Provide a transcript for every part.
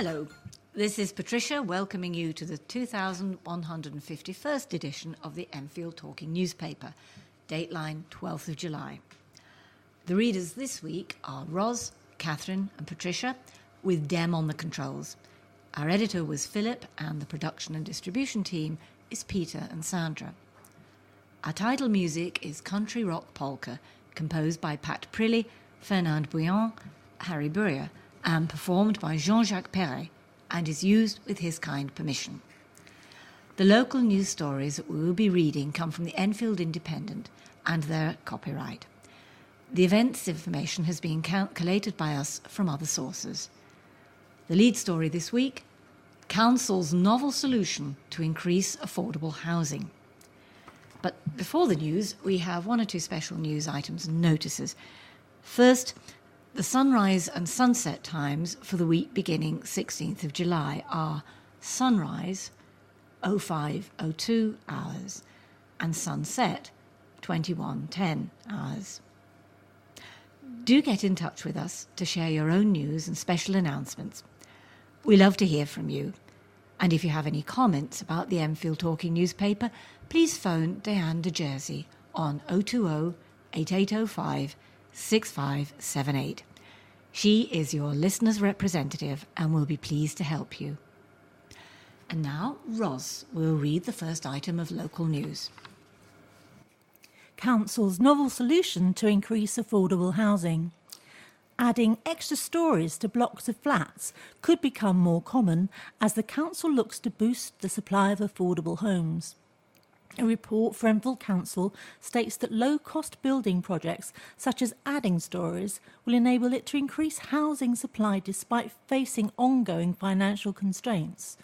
Hello, this is Patricia welcoming you to the 2151st edition of the Enfield Talking newspaper, Dateline 12th of July. The readers this week are Ros, Katherin and Patricia, with Dem on the controls. Our editor was Phillip and the production and distribution team is Peter and Sandra. Our title music is Country Rock Polka, composed by Pat Prilly, Fernand Bouillon, Harry Burrier, and performed by Jean-Jacques Perret, and is used with his kind permission. The local news stories that we will be reading come from the Enfield Independent and their copyright. The events information has been collated by us from other sources. The lead story this week, Council's novel solution to increase affordable housing. But before the news, we have one or two special news items and notices. First, the sunrise and sunset times for the week beginning 16th of July are sunrise 05:02 hours and sunset 21:10 hours. Do get in touch with us to share your own news and special announcements. We love to hear from you. And if you have any comments about the Enfield Talking newspaper, please phone Diane de Jersey on 020-8805-6578. She is your listener's representative and will be pleased to help you. And now, Ros will read the first item of local news. Council's novel solution to increase affordable housing. Adding extra stories to blocks of flats could become more common as the council looks to boost the supply of affordable homes. A report from Enfield Council states that low-cost building projects, such as adding stories, will enable it to increase housing supply despite facing ongoing financial constraints.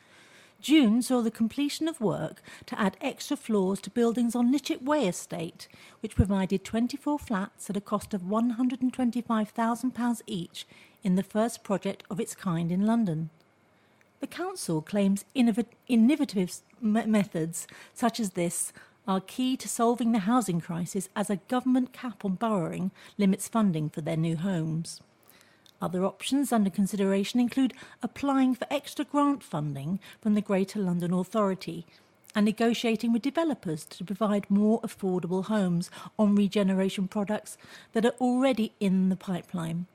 June saw the completion of work to add extra floors to buildings on Litchett Way Estate, which provided 24 flats at a cost of £125,000 each in the first project of its kind in London. The council claims innovative methods such as this are key to solving the housing crisis as a government cap on borrowing limits funding for their new homes. Other options under consideration include applying for extra grant funding from the Greater London Authority and negotiating with developers to provide more affordable homes on regeneration products that are already in the pipeline.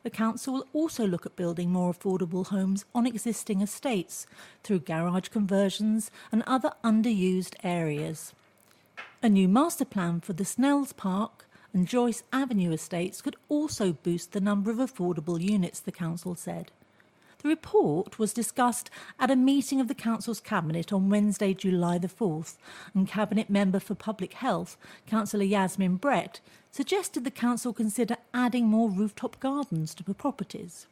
The council will also look at building more affordable homes on existing estates through garage conversions and other underused areas. A new master plan for the Snells Park and Joyce Avenue estates could also boost the number of affordable units, the council said. The report was discussed at a meeting of the council's cabinet on Wednesday, July the 4th, and Cabinet Member for Public Health, Councillor Yasmin Brett, suggested the council consider adding more rooftop gardens to the properties.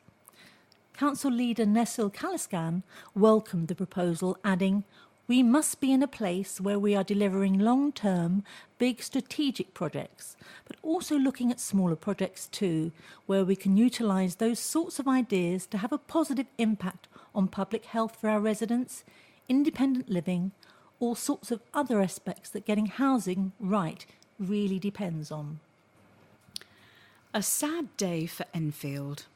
Council leader Nessil Kaliskan welcomed the proposal, adding, "We must be in a place where we are delivering long-term, big strategic projects, but also looking at smaller projects too, where we can utilise those sorts of ideas to have a positive impact on public health for our residents, independent living, all sorts of other aspects that getting housing right really depends on." A sad day for Enfield.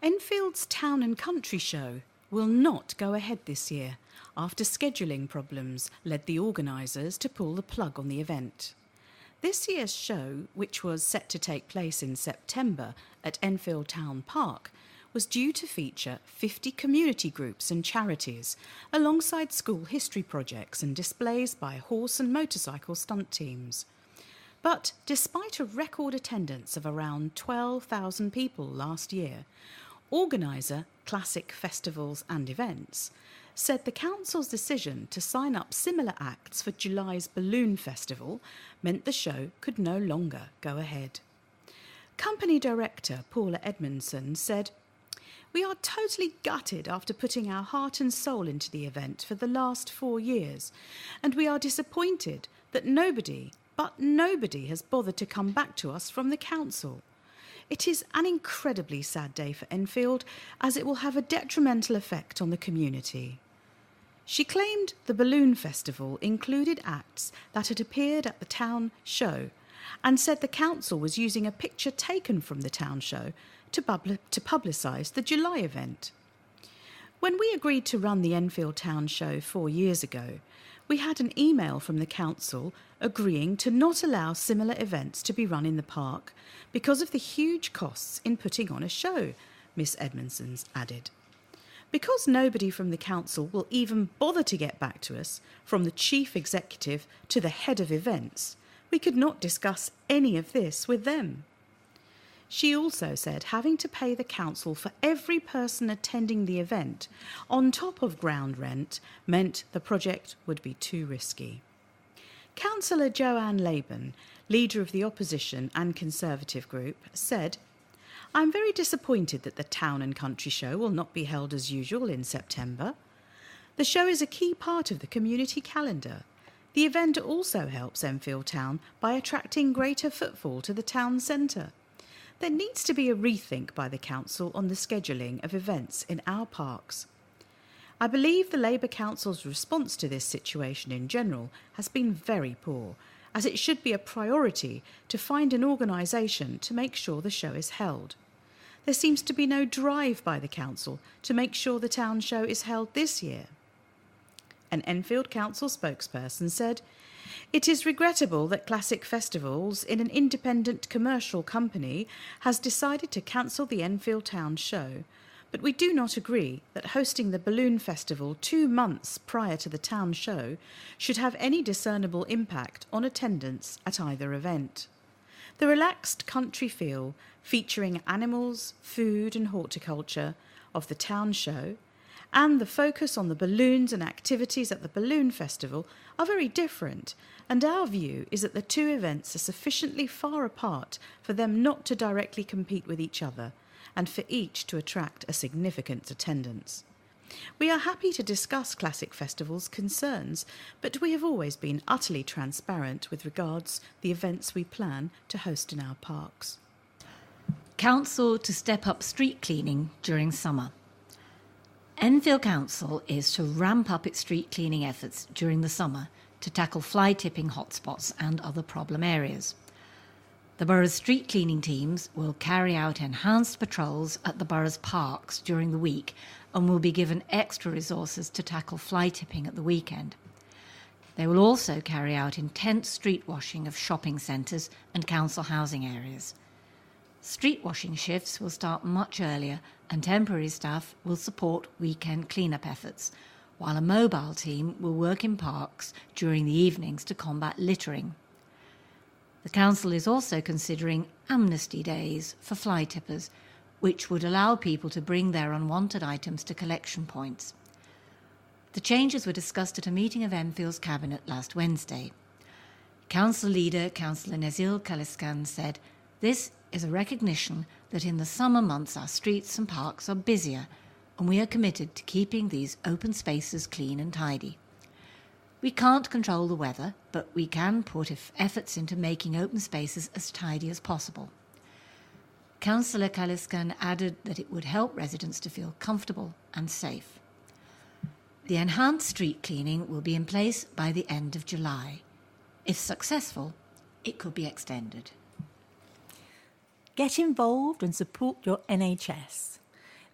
Enfield's Town and Country Show will not go ahead this year after scheduling problems led the organisers to pull the plug on the event. This year's show, which was set to take place in September at Enfield Town Park, was due to feature 50 community groups and charities, alongside school history projects and displays by horse and motorcycle stunt teams. But despite a record attendance of around 12,000 people last year, organiser Classic Festivals and Events said the council's decision to sign up similar acts for July's Balloon Festival meant the show could no longer go ahead. Company director Paula Edmondson said, "We are totally gutted after putting our heart and soul into the event for the last 4 years, and we are disappointed that nobody has bothered to come back to us from the council. It is an incredibly sad day for Enfield, as it will have a detrimental effect on the community." She claimed the Balloon Festival included acts that had appeared at the town show and said the council was using a picture taken from the town show to publicise the July event. When we agreed to run the Enfield Town Show 4 years ago, we had an email from the council agreeing to not allow similar events to be run in the park because of the huge costs in putting on a show, Miss Edmondson's added. Because nobody from the council will even bother to get back to us, from the chief executive to the head of events, we could not discuss any of this with them. She also said having to pay the council for every person attending the event on top of ground rent meant the project would be too risky. Councillor Joanne Laban, leader of the opposition and Conservative group, said, "I'm very disappointed that the Town and Country Show will not be held as usual in September. The show is a key part of the community calendar. The event also helps Enfield Town by attracting greater footfall to the town centre. There needs to be a rethink by the council on the scheduling of events in our parks. I believe the Labour Council's response to this situation in general has been very poor, as it should be a priority to find an organisation to make sure the show is held. There seems to be no drive by the council to make sure the town show is held this year." An Enfield Council spokesperson said, "It is regrettable that Classic Festivals, in an independent commercial company, has decided to cancel the Enfield Town Show, but we do not agree that hosting the Balloon Festival 2 months prior to the town show should have any discernible impact on attendance at either event. The relaxed country feel, featuring animals, food and horticulture, of the town show, and the focus on the balloons and activities at the Balloon Festival are very different, and our view is that the two events are sufficiently far apart for them not to directly compete with each other, and for each to attract a significant attendance. We are happy to discuss Classic Festival's concerns, but we have always been utterly transparent with regards the events we plan to host in our parks." Council to step up street cleaning during summer. Enfield Council is to ramp up its street cleaning efforts during the summer to tackle fly tipping hotspots and other problem areas. The borough's street cleaning teams will carry out enhanced patrols at the borough's parks during the week and will be given extra resources to tackle fly tipping at the weekend. They will also carry out intense street washing of shopping centres and council housing areas. Street washing shifts will start much earlier and temporary staff will support weekend clean-up efforts, while a mobile team will work in parks during the evenings to combat littering. The council is also considering amnesty days for fly tippers, which would allow people to bring their unwanted items to collection points. The changes were discussed at a meeting of Enfield's cabinet last Wednesday. Council leader, Councillor Nezil Kaliskan, said, "This is a recognition that in the summer months our streets and parks are busier, and we are committed to keeping these open spaces clean and tidy. We can't control the weather, but we can put efforts into making open spaces as tidy as possible." Councillor Kaliskan added that it would help residents to feel comfortable and safe. The enhanced street cleaning will be in place by the end of July. If successful, it could be extended. Get involved and support your NHS.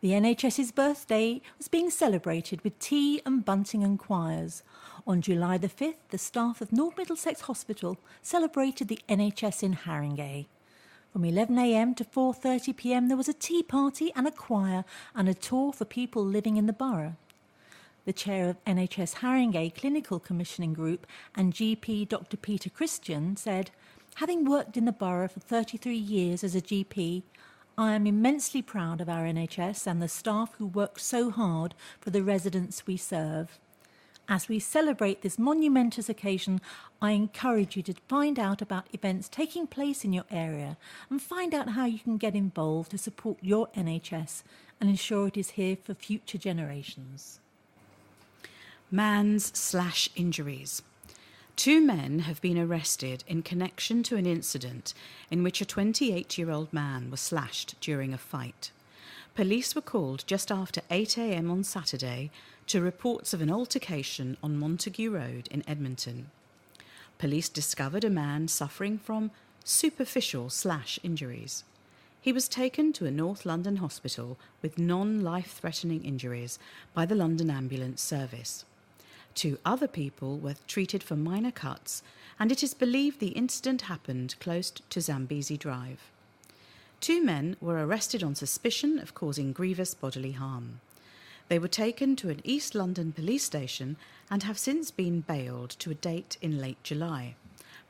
The NHS's birthday was being celebrated with tea and bunting and choirs. On July the 5th, the staff of North Middlesex Hospital celebrated the NHS in Haringey. From 11 a.m. to 4:30 p.m. there was a tea party and a choir and a tour for people living in the borough. The chair of NHS Haringey Clinical Commissioning Group and GP Dr Peter Christian said, "Having worked in the borough for 33 years as a GP, I am immensely proud of our NHS and the staff who work so hard for the residents we serve. As we celebrate this monumentous occasion, I encourage you to find out about events taking place in your area and find out how you can get involved to support your NHS and ensure it is here for future generations." Mans/injuries. 2 men have been arrested in connection to an incident in which a 28-year-old man was slashed during a fight. Police were called just after 8 a.m. on Saturday to reports of an altercation on Montague Road in Edmonton. Police discovered a man suffering from superficial slash injuries. He was taken to a North London hospital with non-life-threatening injuries by the London Ambulance Service. 2 other people were treated for minor cuts, and it is believed the incident happened close to Zambezi Drive. 2 men were arrested on suspicion of causing grievous bodily harm. They were taken to an East London police station and have since been bailed to a date in late July.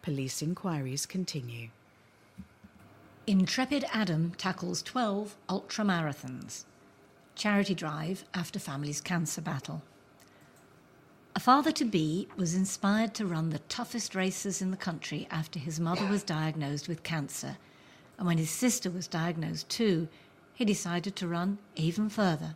Police inquiries continue. Intrepid Adam tackles 12 ultramarathons. Charity drive after family's cancer battle. A father-to-be was inspired to run the toughest races in the country after his mother was diagnosed with cancer. And when his sister was diagnosed too, he decided to run even further.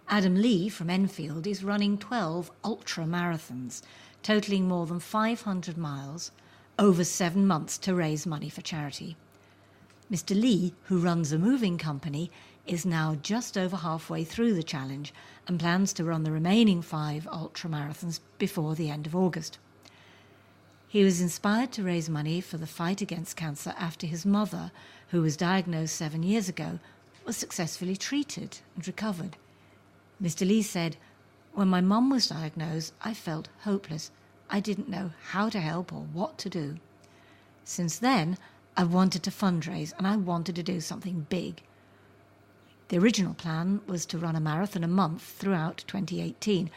Adam Lee from Enfield is running 12 ultra-marathons, totalling more than 500 miles, over 7 months to raise money for charity. Mr. Lee, who runs a moving company, is now just over halfway through the challenge and plans to run the remaining 5 ultra-marathons before the end of August. He was inspired to raise money for the fight against cancer after his mother, who was diagnosed 7 years ago, was successfully treated and recovered. Mr. Lee said, "When my mum was diagnosed, I felt hopeless. I didn't know how to help or what to do. Since then, I've wanted to fundraise and I wanted to do something big." The original plan was to run a marathon a month throughout 2018,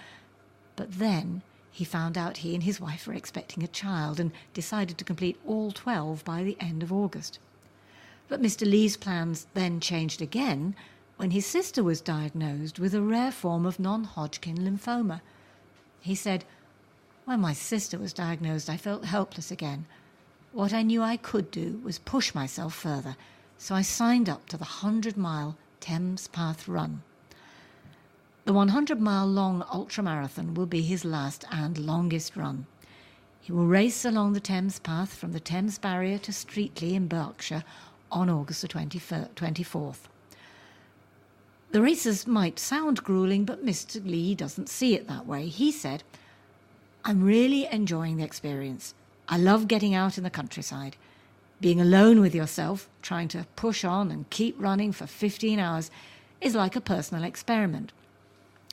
but then he found out he and his wife were expecting a child and decided to complete all 12 by the end of August. But Mr. Lee's plans then changed again when his sister was diagnosed with a rare form of non-Hodgkin lymphoma. He said, "When my sister was diagnosed, I felt helpless again. What I knew I could do was push myself further, so I signed up to the 100-mile Thames Path Run." The 100-mile-long ultramarathon will be his last and longest run. He will race along the Thames Path from the Thames Barrier to Streatley in Berkshire on August the 24th. The races might sound gruelling, but Mr. Lee doesn't see it that way. He said, "I'm really enjoying the experience. I love getting out in the countryside. Being alone with yourself, trying to push on and keep running for 15 hours is like a personal experiment."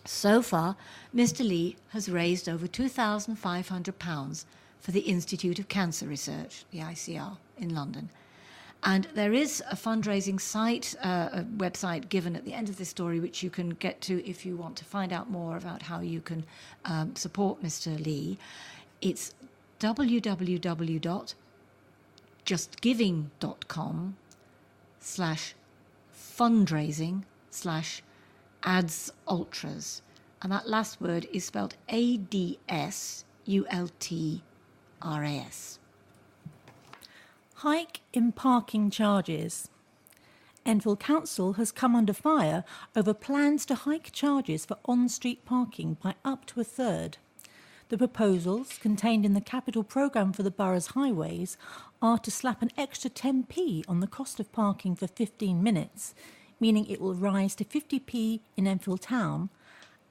So far, Mr. Lee has raised over £2,500 for the Institute of Cancer Research, the ICR, in London. And there is a fundraising site, a website given at the end of this story, which you can get to if you want to find out more about how you can support Mr. Lee. It's www.justgiving.com/fundraising/ads ultras, and that last word is spelled ADSULTRAS. Hike in parking charges. Enfield Council has come under fire over plans to hike charges for on-street parking by up to a third. The proposals, contained in the capital programme for the borough's highways, are to slap an extra 10p on the cost of parking for 15 minutes, meaning it will rise to 50p in Enfield Town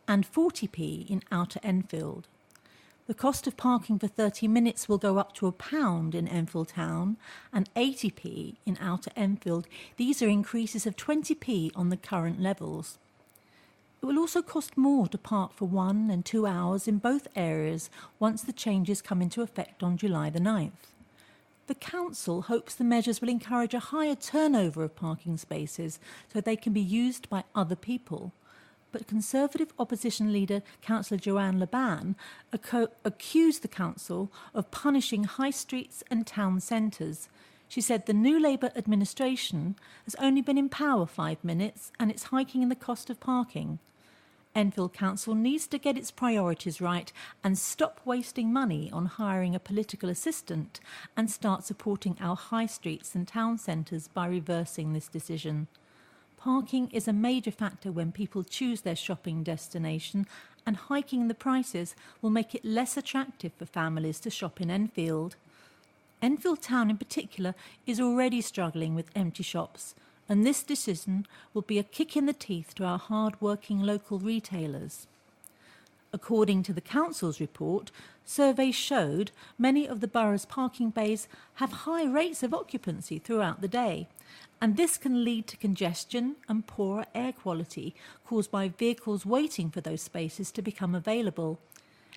and 40p in Outer Enfield. The cost of parking for 30 minutes will go up to £1 in Enfield Town and 80p in Outer Enfield. These are increases of 20p on the current levels. It will also cost more to park for 1 and 2 hours in both areas once the changes come into effect on July the 9th. The council hopes the measures will encourage a higher turnover of parking spaces so they can be used by other people. But Conservative opposition leader Councillor Joanne Laban accused the council of punishing high streets and town centres. She said the new Labour administration has only been in power 5 minutes and it's hiking the cost of parking. Enfield Council needs to get its priorities right and stop wasting money on hiring a political assistant and start supporting our high streets and town centres by reversing this decision. Parking is a major factor when people choose their shopping destination, and hiking the prices will make it less attractive for families to shop in Enfield. Enfield Town in particular is already struggling with empty shops, and this decision will be a kick in the teeth to our hard-working local retailers. According to the council's report, surveys showed many of the borough's parking bays have high rates of occupancy throughout the day, and this can lead to congestion and poorer air quality caused by vehicles waiting for those spaces to become available.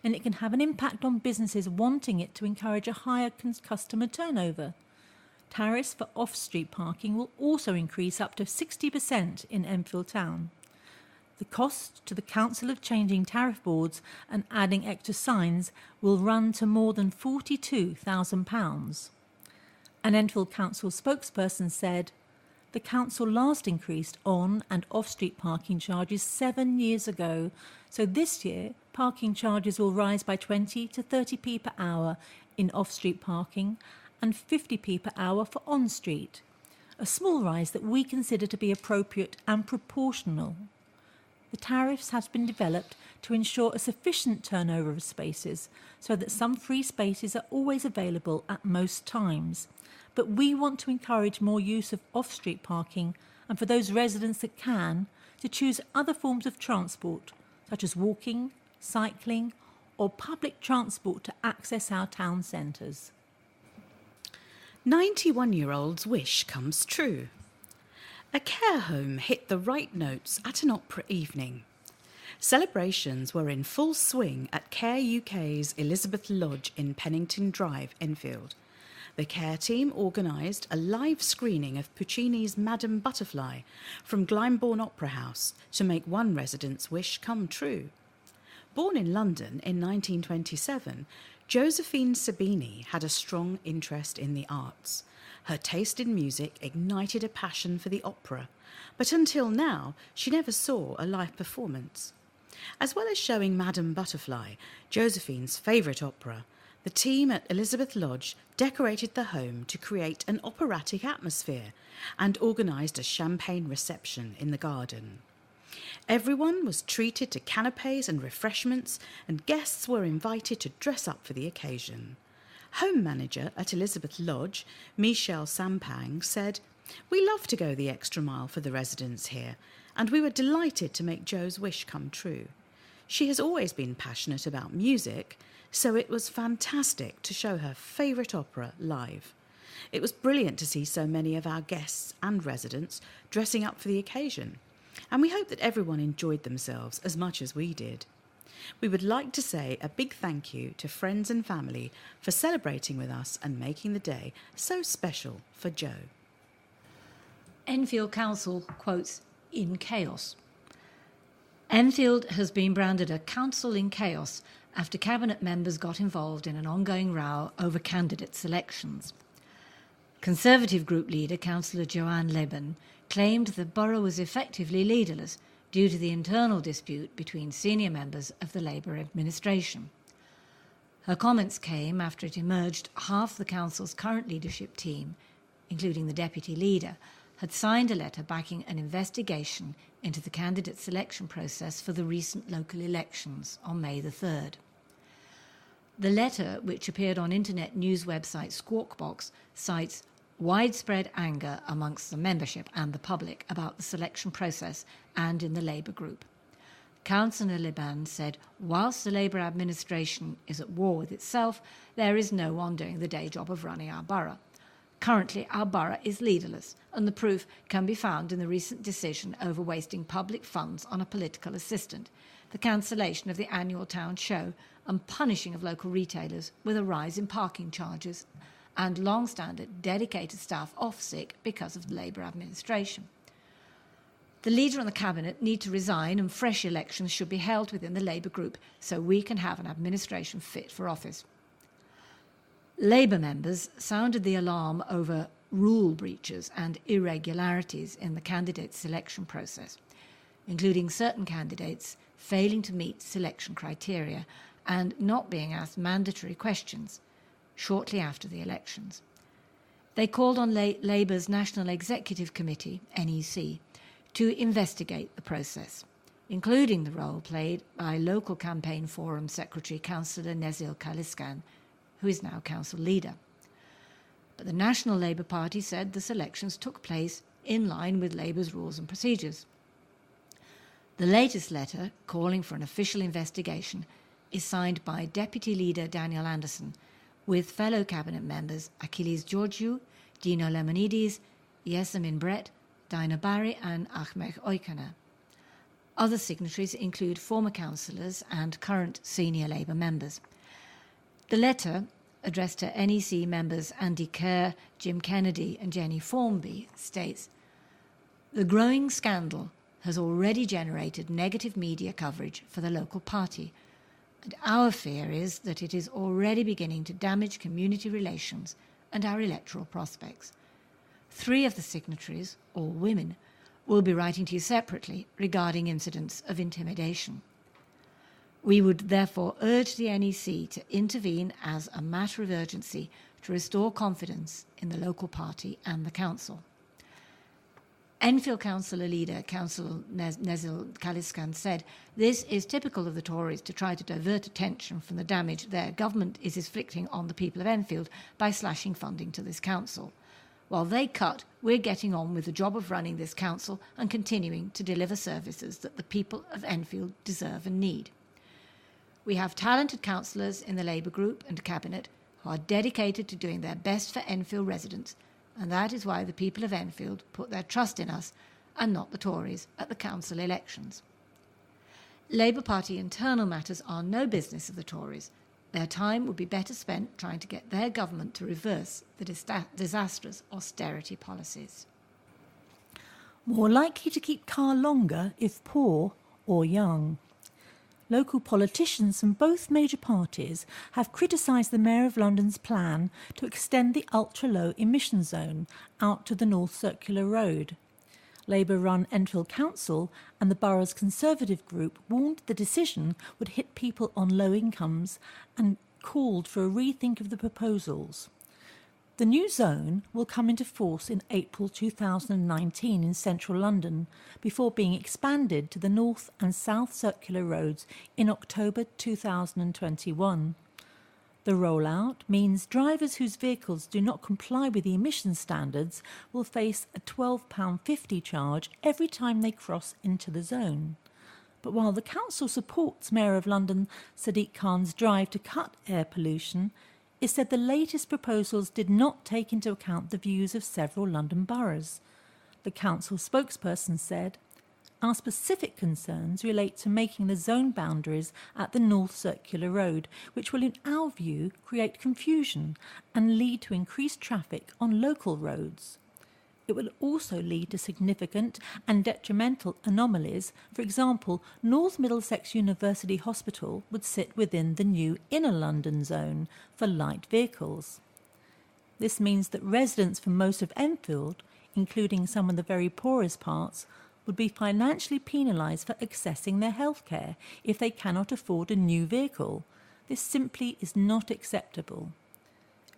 And it can have an impact on businesses wanting it to encourage a higher customer turnover. Tariffs for off-street parking will also increase up to 60% in Enfield Town. The cost to the council of changing tariff boards and adding extra signs will run to more than £42,000. An Enfield Council spokesperson said, "The council last increased on and off-street parking charges 7 years ago, so this year parking charges will rise by 20 to 30p per hour in off-street parking and 50p per hour for on-street, a small rise that we consider to be appropriate and proportional. The tariffs have been developed to ensure a sufficient turnover of spaces so that some free spaces are always available at most times, but we want to encourage more use of off-street parking and for those residents that can, to choose other forms of transport, such as walking, cycling or public transport to access our town centres." 91-year-old's wish comes true. A care home hit the right notes at an opera evening. Celebrations were in full swing at Care UK's Elizabeth Lodge in Pennington Drive, Enfield. The Care team organised a live screening of Puccini's Madame Butterfly from Glyndebourne Opera House to make one resident's wish come true. Born in London in 1927, Josephine Sabini had a strong interest in the arts. Her taste in music ignited a passion for the opera, but until now she never saw a live performance. As well as showing Madame Butterfly, Josephine's favourite opera, the team at Elizabeth Lodge decorated the home to create an operatic atmosphere and organised a champagne reception in the garden. Everyone was treated to canapes and refreshments, and guests were invited to dress up for the occasion. Home manager at Elizabeth Lodge, Michelle Sampang, said, "We love to go the extra mile for the residents here, and we were delighted to make Jo's wish come true. She has always been passionate about music, so it was fantastic to show her favourite opera live. It was brilliant to see so many of our guests and residents dressing up for the occasion, and we hope that everyone enjoyed themselves as much as we did. We would like to say a big thank you to friends and family for celebrating with us and making the day so special for Jo." Enfield Council quotes "in chaos." Enfield has been branded a council in chaos after cabinet members got involved in an ongoing row over candidate selections. Conservative group leader Councillor Joanne Leben claimed the borough was effectively leaderless due to the internal dispute between senior members of the Labour administration. Her comments came after it emerged half the council's current leadership team, including the deputy leader, had signed a letter backing an investigation into the candidate selection process for the recent local elections on May the 3rd. The letter, which appeared on internet news website Squawkbox, cites widespread anger amongst the membership and the public about the selection process and in the Labour group. Councillor Liban said, "Whilst the Labour administration is at war with itself, there is no one doing the day job of running our borough. Currently, our borough is leaderless, and the proof can be found in the recent decision over wasting public funds on a political assistant, the cancellation of the annual town show, and punishing of local retailers with a rise in parking charges, and long-standing dedicated staff off sick because of the Labour administration. The leader and the cabinet need to resign, and fresh elections should be held within the Labour group so we can have an administration fit for office." Labour members sounded the alarm over rule breaches and irregularities in the candidate selection process, including certain candidates failing to meet selection criteria and not being asked mandatory questions shortly after the elections. They called on Labour's National Executive Committee, NEC, to investigate the process, including the role played by local campaign forum secretary Councillor Nezil Kaliskan, who is now council leader. But the National Labour Party said the selections took place in line with Labour's rules and procedures. The latest letter, calling for an official investigation, is signed by Deputy Leader Daniel Anderson, with fellow Cabinet members Achilles Georgiou, Dino Lemonidis, Yesemin Brett, Dinah Barry and Ahmed Oykana. Other signatories include former councillors and current senior Labour members. The letter, addressed to NEC members Andy Kerr, Jim Kennedy and Jenny Formby, states, "The growing scandal has already generated negative media coverage for the local party, and our fear is that it is already beginning to damage community relations and our electoral prospects. 3 of the signatories, all women, will be writing to you separately regarding incidents of intimidation. We would therefore urge the NEC to intervene as a matter of urgency to restore confidence in the local party and the council." Enfield Councillor leader, Councillor Nezil Kaliskan, said, "This is typical of the Tories to try to divert attention from the damage their government is inflicting on the people of Enfield by slashing funding to this council. While they cut, we're getting on with the job of running this council and continuing to deliver services that the people of Enfield deserve and need. We have talented councillors in the Labour group and Cabinet who are dedicated to doing their best for Enfield residents, and that is why the people of Enfield put their trust in us and not the Tories at the council elections. Labour Party internal matters are no business of the Tories. Their time would be better spent trying to get their government to reverse the disastrous austerity policies." More likely to keep car longer if poor or young. Local politicians from both major parties have criticised the Mayor of London's plan to extend the ultra-low emission zone out to the North Circular Road. Labour-run Enfield Council and the borough's Conservative group warned the decision would hit people on low incomes and called for a rethink of the proposals. The new zone will come into force in April 2019 in central London, before being expanded to the North and South Circular Roads in October 2021. The rollout means drivers whose vehicles do not comply with the emissions standards will face a £12.50 charge every time they cross into the zone. But while the council supports Mayor of London Sadiq Khan's drive to cut air pollution, it said the latest proposals did not take into account the views of several London boroughs. The council spokesperson said, "Our specific concerns relate to making the zone boundaries at the North Circular Road, which will, in our view, create confusion and lead to increased traffic on local roads. It will also lead to significant and detrimental anomalies. For example, North Middlesex University Hospital would sit within the new Inner London zone for light vehicles. This means that residents from most of Enfield, including some of the very poorest parts, would be financially penalised for accessing their healthcare if they cannot afford a new vehicle. This simply is not acceptable."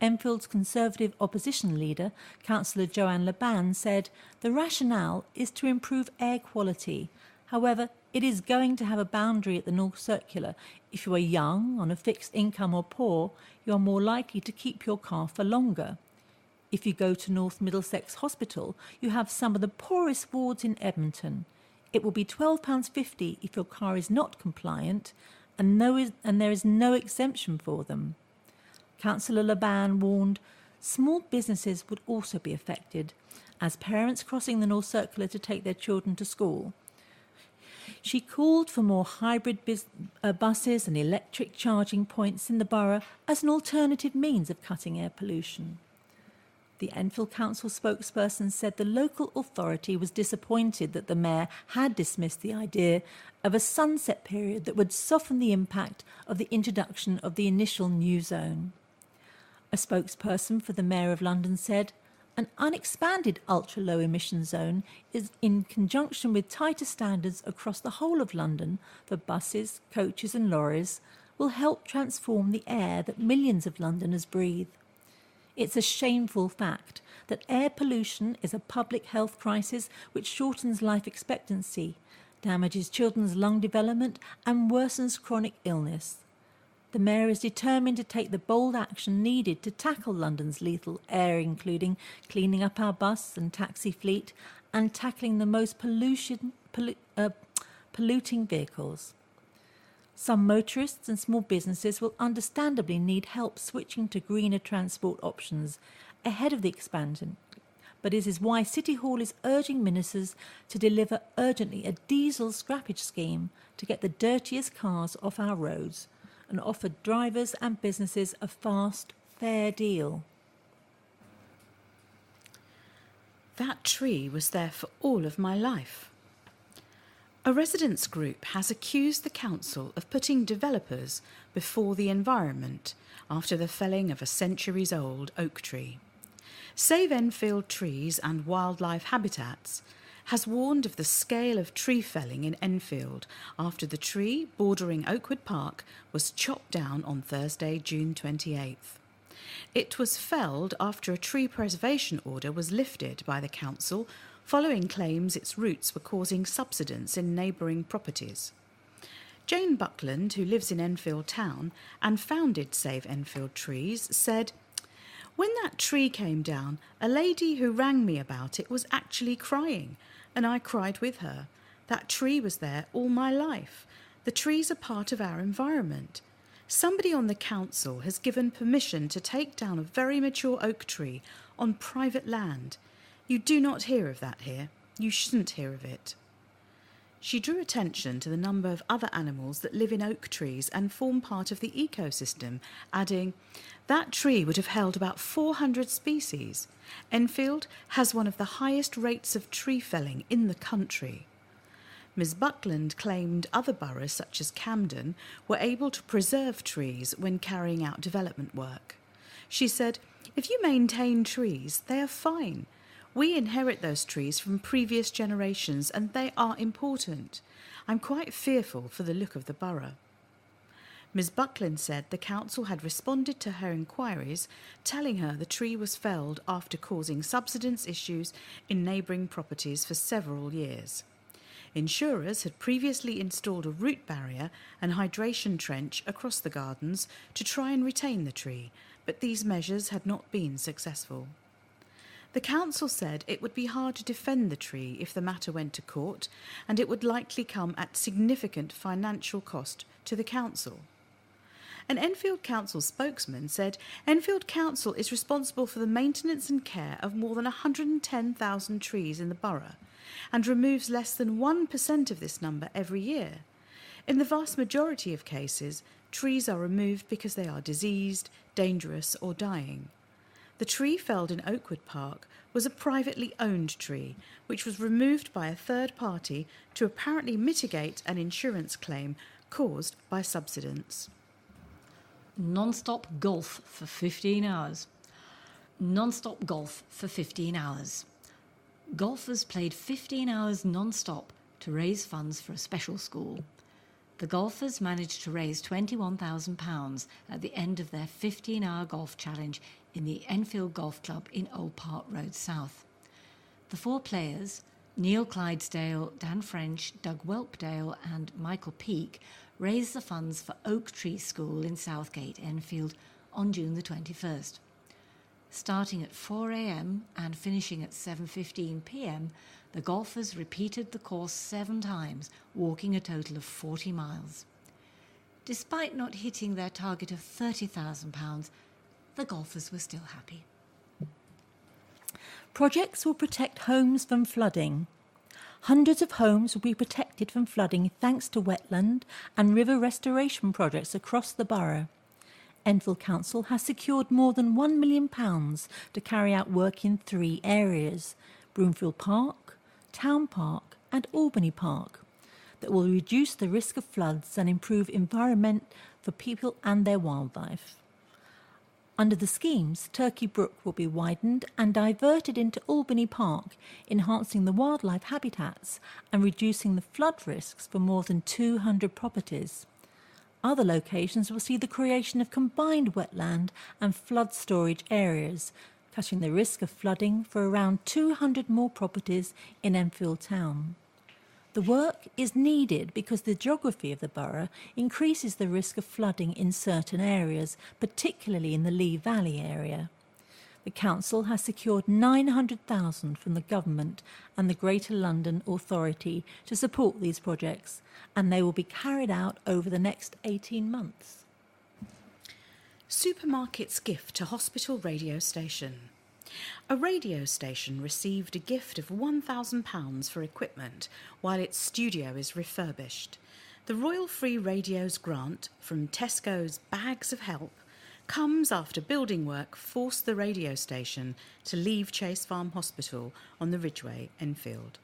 Enfield's Conservative opposition leader, Councillor Joanne Laban, said, "The rationale is to improve air quality. However, it is going to have a boundary at the North Circular. If you are young, on a fixed income or poor, you are more likely to keep your car for longer. If you go to North Middlesex Hospital, you have some of the poorest wards in Edmonton. It will be £12.50 if your car is not compliant, and there is no exemption for them." Councillor Laban warned small businesses would also be affected, as parents crossing the North Circular to take their children to school. She called for more hybrid buses and electric charging points in the borough as an alternative means of cutting air pollution. The Enfield Council spokesperson said the local authority was disappointed that the mayor had dismissed the idea of a sunset period that would soften the impact of the introduction of the initial new zone. A spokesperson for the Mayor of London said, "An unexpanded ultra-low emission zone is in conjunction with tighter standards across the whole of London for buses, coaches and lorries will help transform the air that millions of Londoners breathe. It's a shameful fact that air pollution is a public health crisis which shortens life expectancy, damages children's lung development and worsens chronic illness. The Mayor is determined to take the bold action needed to tackle London's lethal air, including cleaning up our bus and taxi fleet and tackling the most polluting polluting vehicles. Some motorists and small businesses will understandably need help switching to greener transport options ahead of the expansion, but this is why City Hall is urging ministers to deliver urgently a diesel scrappage scheme to get the dirtiest cars off our roads and offer drivers and businesses a fast, fair deal. That tree was there for all of my life. A residents' group has accused the council of putting developers before the environment after the felling of a centuries-old oak tree. Save Enfield Trees and Wildlife Habitats has warned of the scale of tree felling in Enfield after the tree bordering Oakwood Park was chopped down on Thursday, June 28th. It was felled after a tree preservation order was lifted by the council following claims its roots were causing subsidence in neighbouring properties. Jane Buckland, who lives in Enfield Town and founded Save Enfield Trees, said, "When that tree came down, a lady who rang me about it was actually crying, and I cried with her. That tree was there all my life. The trees are part of our environment. Somebody on the council has given permission to take down a very mature oak tree on private land. You do not hear of that here. You shouldn't hear of it." She drew attention to the number of other animals that live in oak trees and form part of the ecosystem, adding, "That tree would have held about 400 species. Enfield has one of the highest rates of tree felling in the country." Ms Buckland claimed other boroughs such as Camden were able to preserve trees when carrying out development work. She said, "If you maintain trees, they are fine. We inherit those trees from previous generations and they are important. I'm quite fearful for the look of the borough." Ms Buckland said the council had responded to her inquiries, telling her the tree was felled after causing subsidence issues in neighbouring properties for several years. Insurers had previously installed a root barrier and hydration trench across the gardens to try and retain the tree, but these measures had not been successful. The council said it would be hard to defend the tree if the matter went to court, and it would likely come at significant financial cost to the council. An Enfield Council spokesman said Enfield Council is responsible for the maintenance and care of more than 110,000 trees in the borough and removes less than 1% of this number every year. In the vast majority of cases, trees are removed because they are diseased, dangerous or dying. The tree felled in Oakwood Park was a privately owned tree, which was removed by a third party to apparently mitigate an insurance claim caused by subsidence. Non-stop golf for 15 hours. Non-stop golf for 15 hours. Golfers played 15 hours non-stop to raise funds for a special school. The golfers managed to raise £21,000 at the end of their 15-hour golf challenge in the Enfield Golf Club in Old Park Road South. The four players, Neil Clydesdale, Dan French, Doug Whelpdale and Michael Peake, raised the funds for Oak Tree School in Southgate, Enfield, on June the 21st. Starting at 4 a.m. and finishing at 7:15 p.m, the golfers repeated the course 7 times, walking a total of 40 miles. Despite not hitting their target of £30,000, the golfers were still happy. Projects will protect homes from flooding. Hundreds of homes will be protected from flooding thanks to wetland and river restoration projects across the borough. Enfield Council has secured more than £1 million to carry out work in 3 areas, Broomfield Park, Town Park and Albany Park, that will reduce the risk of floods and improve environment for people and their wildlife. Under the schemes, Turkey Brook will be widened and diverted into Albany Park, enhancing the wildlife habitats and reducing the flood risks for more than 200 properties. Other locations will see the creation of combined wetland and flood storage areas, cutting the risk of flooding for around 200 more properties in Enfield Town. The work is needed because the geography of the borough increases the risk of flooding in certain areas, particularly in the Lee Valley area. The council has secured £900,000 from the government and the Greater London Authority to support these projects, and they will be carried out over the next 18 months. Supermarket's gift to hospital radio station. A radio station received a gift of £1,000 for equipment while its studio is refurbished. The Royal Free Radio's grant from Tesco's Bags of Help comes after building work forced the radio station to leave Chase Farm Hospital on the Ridgeway, Enfield.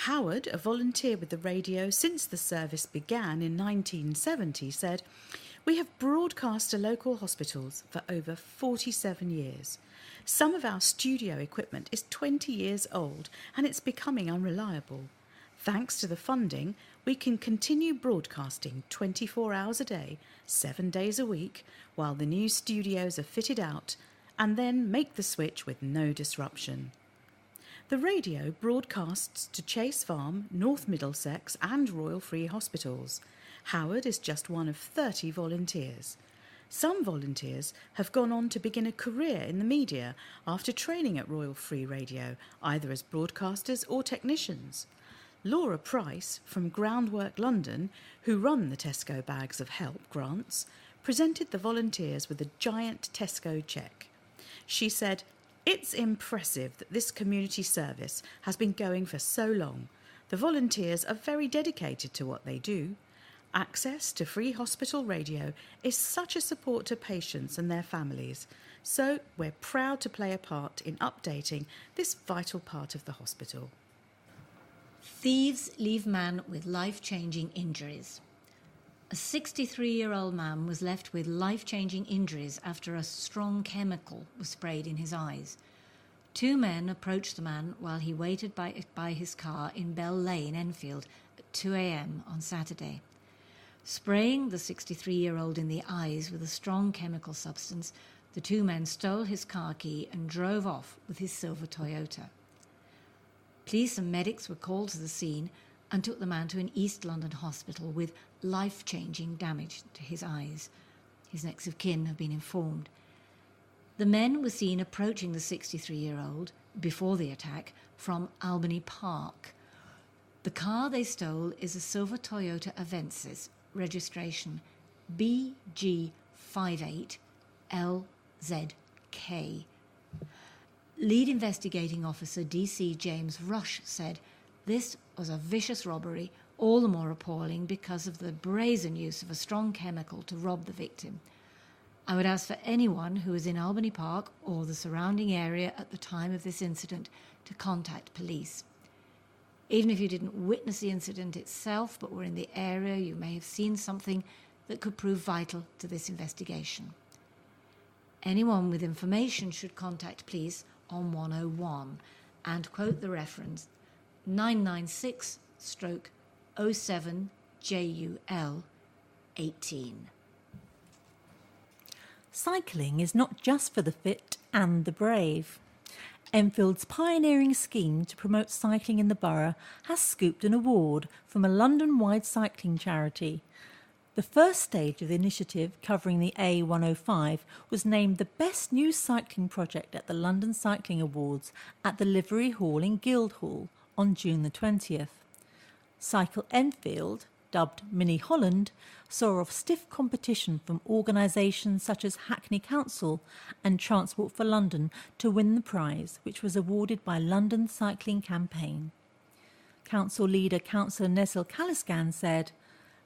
Howard, a volunteer with the radio since the service began in 1970, said, "We have broadcast to local hospitals for over 47 years. Some of our studio equipment is 20 years old and it's becoming unreliable. Thanks to the funding, we can continue broadcasting 24 hours a day, 7 days a week, while the new studios are fitted out, and then make the switch with no disruption." The radio broadcasts to Chase Farm, North Middlesex and Royal Free Hospitals. Howard is just one of 30 volunteers. Some volunteers have gone on to begin a career in the media after training at Royal Free Radio, either as broadcasters or technicians. Laura Price from Groundwork London, who run the Tesco Bags of Help grants, presented the volunteers with a giant Tesco cheque. She said, "It's impressive that this community service has been going for so long. The volunteers are very dedicated to what they do. Access to free hospital radio is such a support to patients and their families, so we're proud to play a part in updating this vital part of the hospital." Thieves leave man with life-changing injuries. A 63-year-old man was left with life-changing injuries after a strong chemical was sprayed in his eyes. Two men approached the man while he waited by his car in Bell Lane, Enfield, at 2 a.m. on Saturday. Spraying the 63-year-old in the eyes with a strong chemical substance, the two men stole his car key and drove off with his silver Toyota. Police and medics were called to the scene and took the man to an East London hospital with life-changing damage to his eyes. His next of kin have been informed. The men were seen approaching the 63-year-old before the attack from Albany Park. The car they stole is a silver Toyota Avensis, registration BG58LZK. Lead investigating officer DC James Rush said, "This was a vicious robbery, all the more appalling because of the brazen use of a strong chemical to rob the victim. I would ask for anyone who was in Albany Park or the surrounding area at the time of this incident to contact police. Even if you didn't witness the incident itself but were in the area, you may have seen something that could prove vital to this investigation. Anyone with information should contact police on 101 and quote the reference 996/07JUL18. Cycling is not just for the fit and the brave. Enfield's pioneering scheme to promote cycling in the borough has scooped an award from a London-wide cycling charity. The first stage of the initiative, covering the A105, was named the best new cycling project at the London Cycling Awards at the Livery Hall in Guildhall on June the 20th. Cycle Enfield, dubbed Mini Holland, saw off stiff competition from organisations such as Hackney Council and Transport for London to win the prize, which was awarded by London Cycling Campaign. Council leader Councillor Nestle Caliscan said,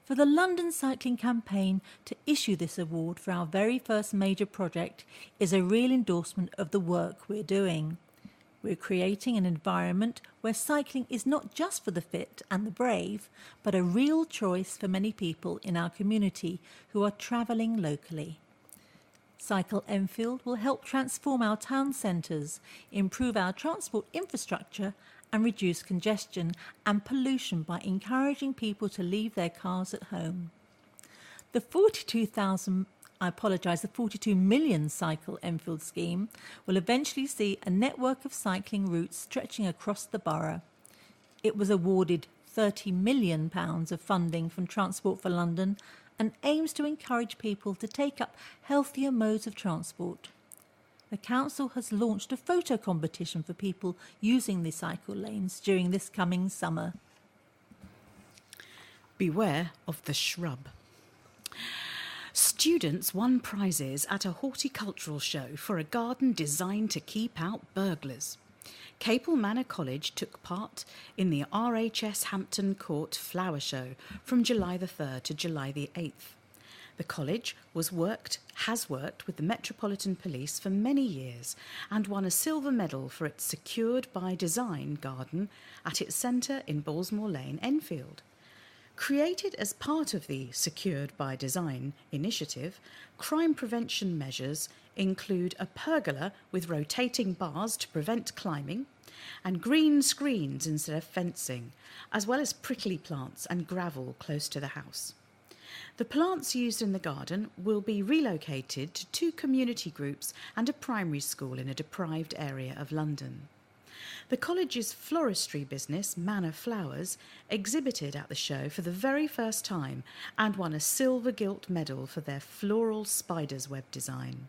"For the London Cycling Campaign to issue this award for our very first major project is a real endorsement of the work we're doing. We're creating an environment where cycling is not just for the fit and the brave, but a real choice for many people in our community who are travelling locally. Cycle Enfield will help transform our town centres, improve our transport infrastructure and reduce congestion and pollution by encouraging people to leave their cars at home." The 42 million Cycle Enfield scheme will eventually see a network of cycling routes stretching across the borough. It was awarded £30 million of funding from Transport for London and aims to encourage people to take up healthier modes of transport. The council has launched a photo competition for people using the cycle lanes during this coming summer. Beware of the shrub. Students won prizes at a horticultural show for a garden designed to keep out burglars. Capel Manor College took part in the RHS Hampton Court Flower Show from July the 3rd to July the 8th. The college has worked with the Metropolitan Police for many years and won a silver medal for its Secured by Design garden at its centre in Balsmore Lane, Enfield. Created as part of the Secured by Design initiative, crime prevention measures include a pergola with rotating bars to prevent climbing and green screens instead of fencing, as well as prickly plants and gravel close to the house. The plants used in the garden will be relocated to 2 community groups and a primary school in a deprived area of London. The college's floristry business, Manor Flowers, exhibited at the show for the very first time and won a silver gilt medal for their floral spider's web design.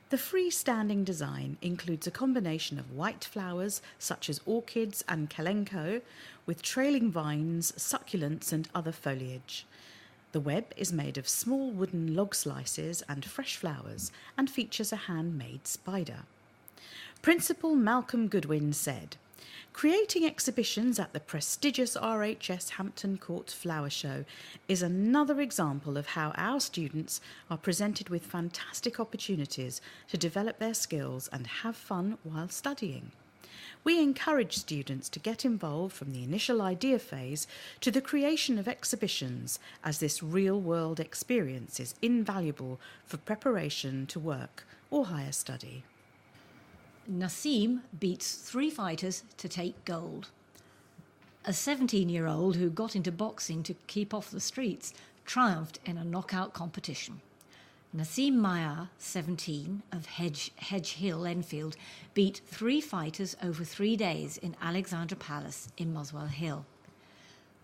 The freestanding design includes a combination of white flowers such as orchids and kalenko with trailing vines, succulents and other foliage. The web is made of small wooden log slices and fresh flowers and features a handmade spider. Principal Malcolm Goodwin said, "Creating exhibitions at the prestigious RHS Hampton Court Flower Show is another example of how our students are presented with fantastic opportunities to develop their skills and have fun while studying. We encourage students to get involved from the initial idea phase to the creation of exhibitions, as this real-world experience is invaluable for preparation to work or higher study." Nassim beats 3 fighters to take gold. A 17-year-old who got into boxing to keep off the streets triumphed in a knockout competition. Nassim Mayar, 17, of Hedge Hill, Enfield, beat 3 fighters over 3 days in Alexandra Palace in Muswell Hill.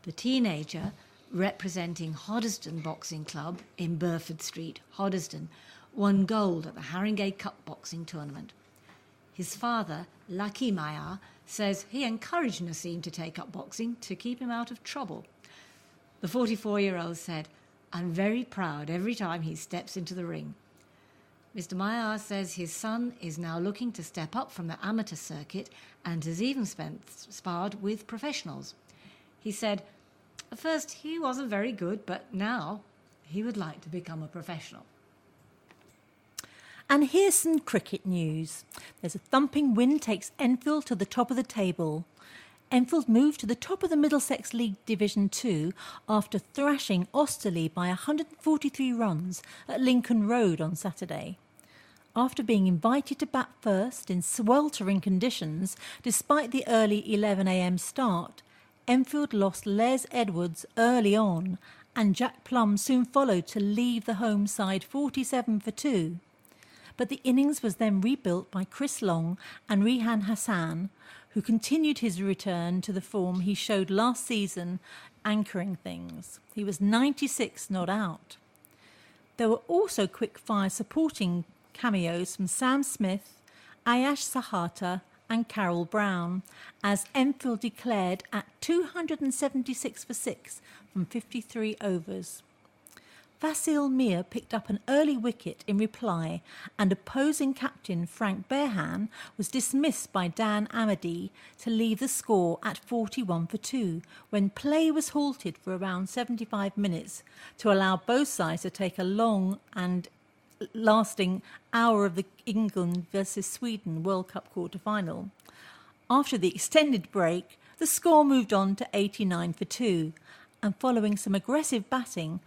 The teenager, representing Hoddesdon Boxing Club in Burford Street, Hoddesdon, won gold at the Haringey Cup boxing tournament. His father, Lucky Mayar, says he encouraged Nassim to take up boxing to keep him out of trouble. The 44-year-old said, "I'm very proud every time he steps into the ring." Mr. Mayar says his son is now looking to step up from the amateur circuit and has even sparred with professionals. He said, "At first he wasn't very good, but now he would like to become a professional." And here's some cricket news. There's a thumping win takes Enfield to the top of the table. Enfield moved to the top of the Middlesex League Division 2 after thrashing Osterley by 143 runs at Lincoln Road on Saturday. After being invited to bat first in sweltering conditions, despite the early 11 a.m. start, Enfield lost Les Edwards early on, and Jack Plum soon followed to leave the home side 47 for 2. But the innings was then rebuilt by Chris Long and Rehan Hassan, who continued his return to the form he showed last season, anchoring things. He was 96 not out. There were also quick-fire supporting cameos from Sam Smith, Ayash Sahata and Carol Brown, as Enfield declared at 276 for 6 from 53 overs. Vasil Mir picked up an early wicket in reply, and opposing captain Frank Behan was dismissed by Dan Amadi to leave the score at 41 for 2, when play was halted for around 75 minutes to allow both sides to take a long and lasting hour of the England versus Sweden World Cup quarter-final. After the extended break, the score moved on to 89 for 2, and following some aggressive batting,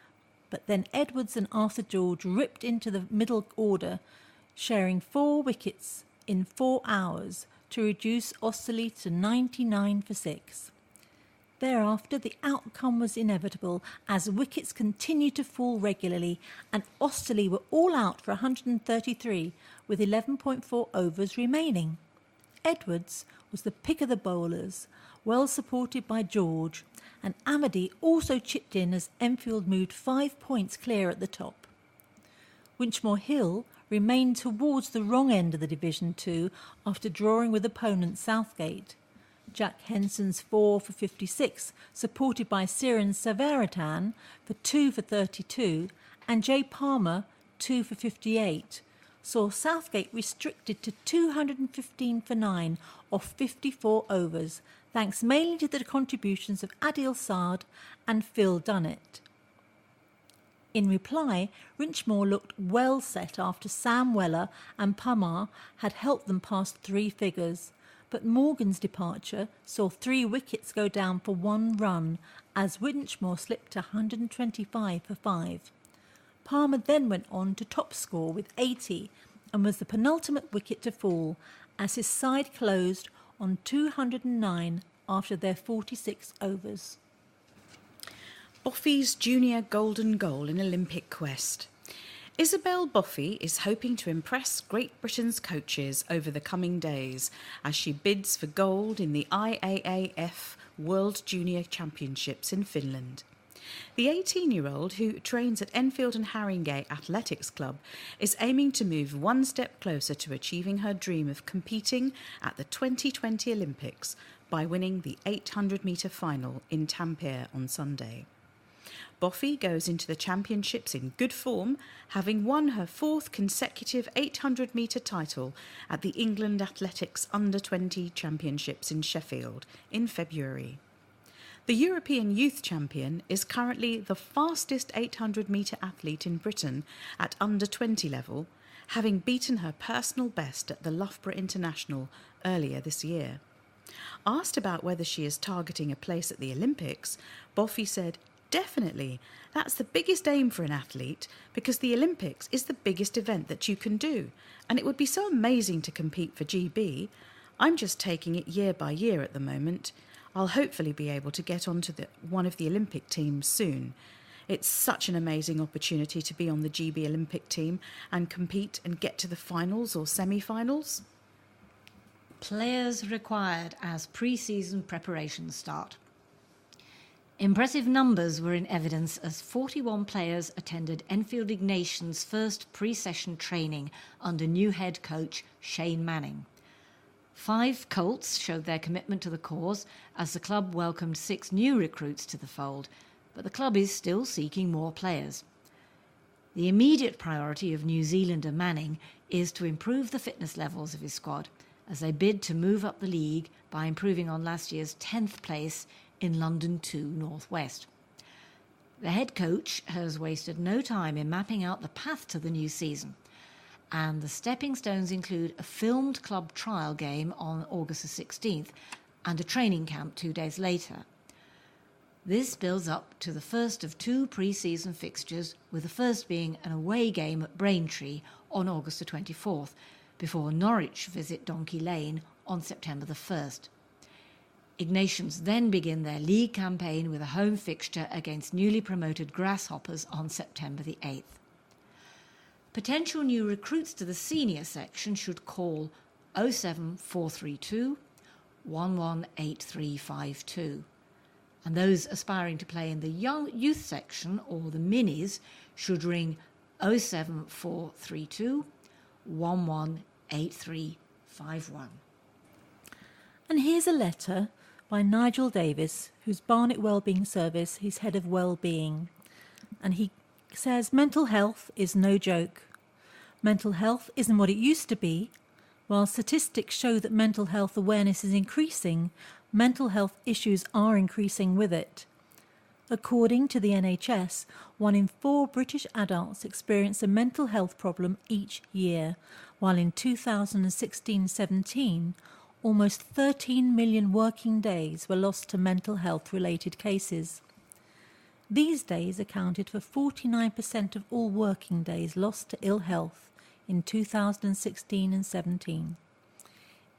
but then Edwards and Arthur George ripped into the middle order, sharing 4 wickets in 4 hours to reduce Osterley to 99 for 6. Thereafter, the outcome was inevitable as wickets continued to fall regularly, and Osterley were all out for 133 with 11.4 overs remaining. Edwards was the pick of the bowlers, well supported by George, and Amadi also chipped in as Enfield moved 5 points clear at the top. Winchmore Hill remained towards the wrong end of the Division 2 after drawing with opponent Southgate. Jack Henson's 4 for 56, supported by Siren Savaratan for 2 for 32, and Jay Palmer 2 for 58, saw Southgate restricted to 215 for 9 off 54 overs, thanks mainly to the contributions of Adil Saad and Phil Dunnett. In reply, Winchmore looked well set after Sam Weller and Pamar had helped them past 3 figures, but Morgan's departure saw 3 wickets go down for 1 run as Winchmore slipped to 125 for 5. Palmer then went on to top score with 80 and was the penultimate wicket to fall as his side closed on 209 after their 46 overs. Boffey's junior golden goal in Olympic quest. Isabel Boffey is hoping to impress Great Britain's coaches over the coming days as she bids for gold in the IAAF World Junior Championships in Finland. The 18-year-old, who trains at Enfield and Haringey Athletics Club, is aiming to move one step closer to achieving her dream of competing at the 2020 Olympics by winning the 800-metre final in Tampere on Sunday. Boffey goes into the championships in good form, having won her 4th consecutive 800-metre title at the England Athletics Under-20 Championships in Sheffield in February. The European Youth Champion is currently the fastest 800-metre athlete in Britain at under-20 level, having beaten her personal best at the Loughborough International earlier this year. Asked about whether she is targeting a place at the Olympics, Boffey said, "Definitely, that's the biggest aim for an athlete because the Olympics is the biggest event that you can do, and it would be so amazing to compete for GB. I'm just taking it year by year at the moment. I'll hopefully be able to get onto one of the Olympic teams soon. It's such an amazing opportunity to be on the GB Olympic team and compete and get to the finals or semi-finals." Players required as pre-season preparations start. Impressive numbers were in evidence as 41 players attended Enfield Ignation's first pre-session training under new head coach Shane Manning. 5 Colts showed their commitment to the cause as the club welcomed 6 new recruits to the fold, but the club is still seeking more players. The immediate priority of New Zealander Manning is to improve the fitness levels of his squad as they bid to move up the league by improving on last year's 10th place in London 2 North West. The head coach has wasted no time in mapping out the path to the new season, and the stepping stones include a filmed club trial game on August the 16th and a training camp 2 days later. This builds up to the first of 2 pre-season fixtures, with the first being an away game at Braintree on August the 24th, before Norwich visit Donkey Lane on September the 1st. Ignatians then begin their league campaign with a home fixture against newly promoted Grasshoppers on September the 8th. Potential new recruits to the senior section should call 07432 118352. And those aspiring to play in the young youth section or the minis should ring 07432 118351. And here's a letter by Nigel Davis, who's Barnet Wellbeing Service, he's head of wellbeing. And he says, mental health is no joke. Mental health isn't what it used to be. While statistics show that mental health awareness is increasing, mental health issues are increasing with it. According to the NHS, 1 in 4 British adults experience a mental health problem each year, while in 2016-17, almost 13 million working days were lost to mental health-related cases. These days accounted for 49% of all working days lost to ill health in 2016 and 17.